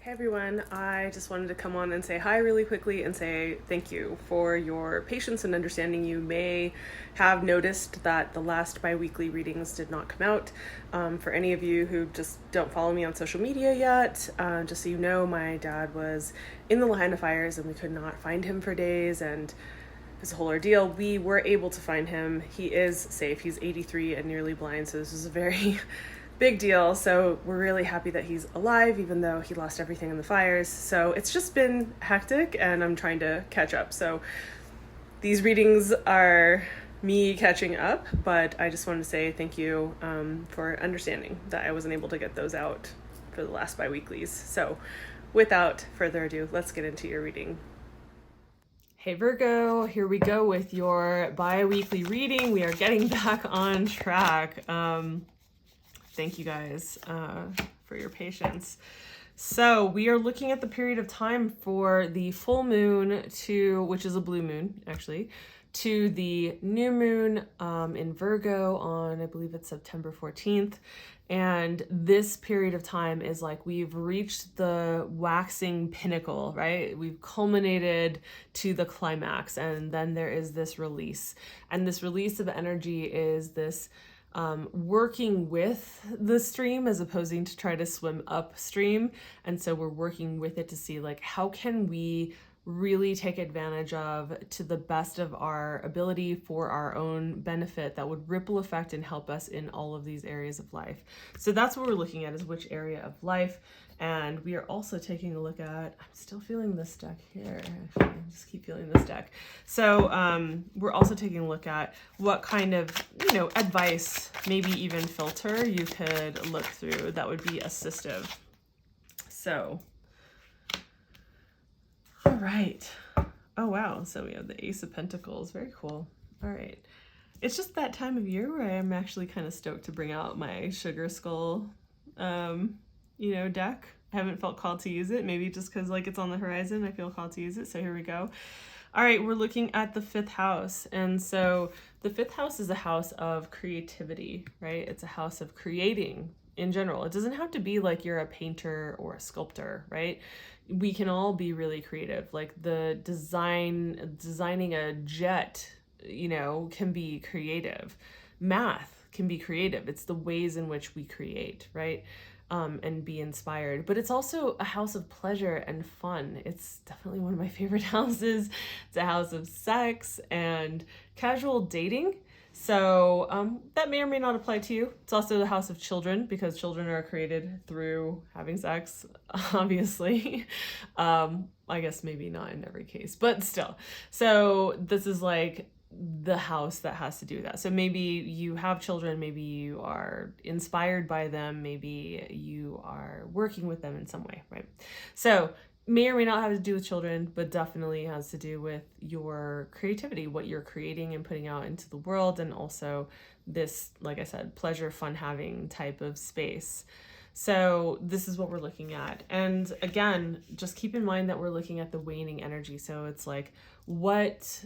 Hey everyone, I just wanted to come on and say hi really quickly and say thank you for your patience and understanding. You may have noticed that the last bi-weekly readings did not come out. For any of you who just don't follow me on social media yet, just so you know, my dad was in the Lahaina fires and we could not find him for days, and it's a whole ordeal. We were able to find him. He is safe. He's 83 and nearly blind, so this is a very big deal. So we're really happy that he's alive, even though he lost everything in the fires. So it's just been hectic and I'm trying to catch up. So these readings are me catching up, but I just wanted to say thank you for understanding that I wasn't able to get those out for the last bi-weeklies. So without further ado, let's get into your reading. Hey Virgo, here we go with your bi-weekly reading. We are getting back on track. Thank you guys for your patience. So we are looking at the period of time for the full moon which is a blue moon actually, to the new moon in Virgo on, I believe it's September 14th. And this period of time is like we've reached the waxing pinnacle, right? We've culminated to the climax, and then there is this release. And this release of energy is this working with the stream as opposing to try to swim upstream. And so we're working with it to see like, how can we really take advantage of, to the best of our ability, for our own benefit, that would ripple effect and help us in all of these areas of life. So that's what we're looking at, is which area of life. And we are also taking a look at, I'm still feeling this deck here, actually, I just keep feeling this deck. So we're also taking a look at what kind of, advice, maybe even filter you could look through that would be assistive. So, all right. Oh, wow. So we have the Ace of Pentacles. Very cool. All right. It's just that time of year where I'm actually kind of stoked to bring out my Sugar Skull deck. I haven't felt called to use it, maybe just because like it's on the horizon, I feel called to use it. So here we go. All right, we're looking at the 5th house. And so the 5th house is a house of creativity, right? It's a house of creating in general. It doesn't have to be like you're a painter or a sculptor, right? We can all be really creative. Like the designing a jet, can be creative. Math can be creative. It's the ways in which we create, right? And be inspired. But it's also a house of pleasure and fun. It's definitely one of my favorite houses. It's a house of sex and casual dating. So that may or may not apply to you. It's also the house of children, because children are created through having sex, obviously. I guess maybe not in every case, but still. So this is like the house that has to do with that. So maybe you have children, maybe you are inspired by them, maybe you are working with them in some way, right? So may or may not have to do with children, but definitely has to do with your creativity, what you're creating and putting out into the world, and also this, like I said, pleasure, fun having type of space. So this is what we're looking at. And again, just keep in mind that we're looking at the waning energy. So it's like, what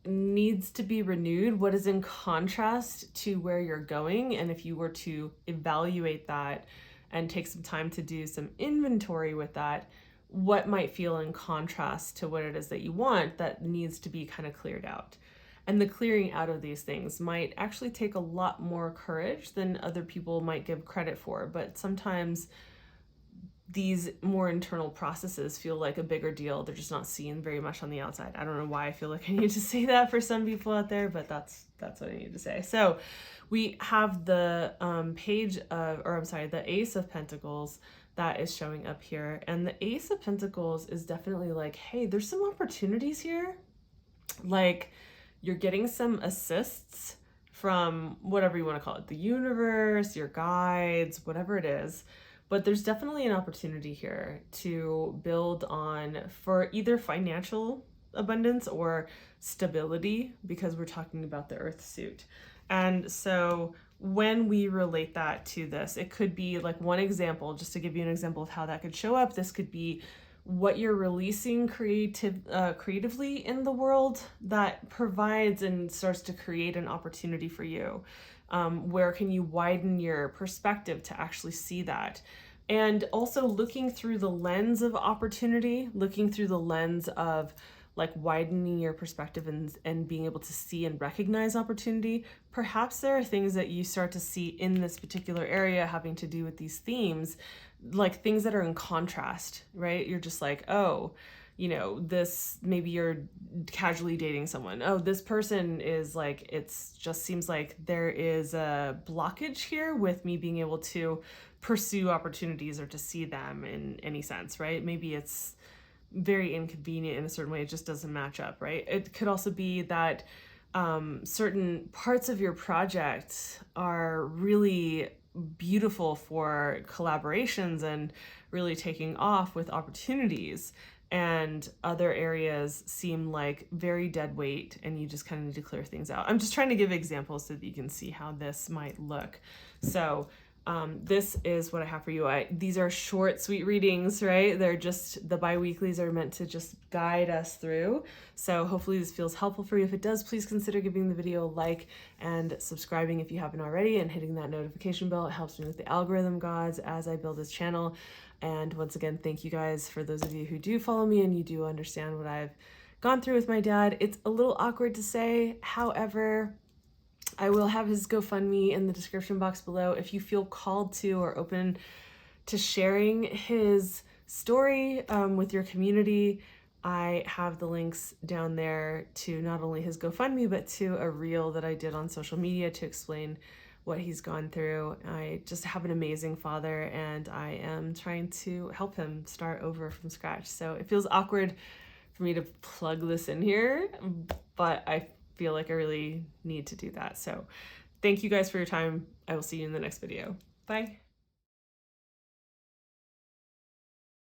needs to be renewed, what is in contrast to where you're going. And if you were to evaluate that and take some time to do some inventory with that, what might feel in contrast to what it is that you want that needs to be kind of cleared out. And the clearing out of these things might actually take a lot more courage than other people might give credit for. But sometimes these more internal processes feel like a bigger deal. They're just not seen very much on the outside. I don't know why I feel like I need to say that for some people out there, but that's what I need to say. So we have the the Ace of Pentacles that is showing up here. And the Ace of Pentacles is definitely like, hey, there's some opportunities here. Like you're getting some assists from whatever you want to call it, the universe, your guides, whatever it is. But there's definitely an opportunity here to build on for either financial abundance or stability, because we're talking about the earth suit. And so when we relate that to this, it could be like one example, just to give you an example of how that could show up. This could be what you're releasing creatively in the world that provides and starts to create an opportunity for you. Where can you widen your perspective to actually see that? And also looking through the lens of opportunity, looking through the lens of like widening your perspective and being able to see and recognize opportunity. Perhaps there are things that you start to see in this particular area having to do with these themes, like things that are in contrast, right? You're just like, oh, you know, this, maybe you're casually dating someone. Oh, this person is like, it's just seems like there is a blockage here with me being able to pursue opportunities or to see them in any sense, right? Maybe it's very inconvenient in a certain way. It just doesn't match up, right? It could also be that certain parts of your project are really beautiful for collaborations and really taking off with opportunities, and other areas seem like very dead weight and you just kind of need to clear things out. I'm just trying to give examples so that you can see how this might look. So this is what I have for you. These are short, sweet readings, right? They're just, the bi-weeklies are meant to just guide us through. So hopefully this feels helpful for you. If it does, please consider giving the video a like and subscribing if you haven't already, and hitting that notification bell. It helps me with the algorithm gods as I build this channel. And once again, thank you guys for those of you who do follow me and you do understand what I've gone through with my dad. It's a little awkward to say, however, I will have his GoFundMe in the description box below. If you feel called to or open to sharing his story with your community, I have the links down there to not only his GoFundMe, but to a reel that I did on social media to explain what he's gone through. I just have an amazing father, and I am trying to help him start over from scratch. So it feels awkward for me to plug this in here, but I feel like I really need to do that. So thank you guys for your time. I will see you in the next video. Bye.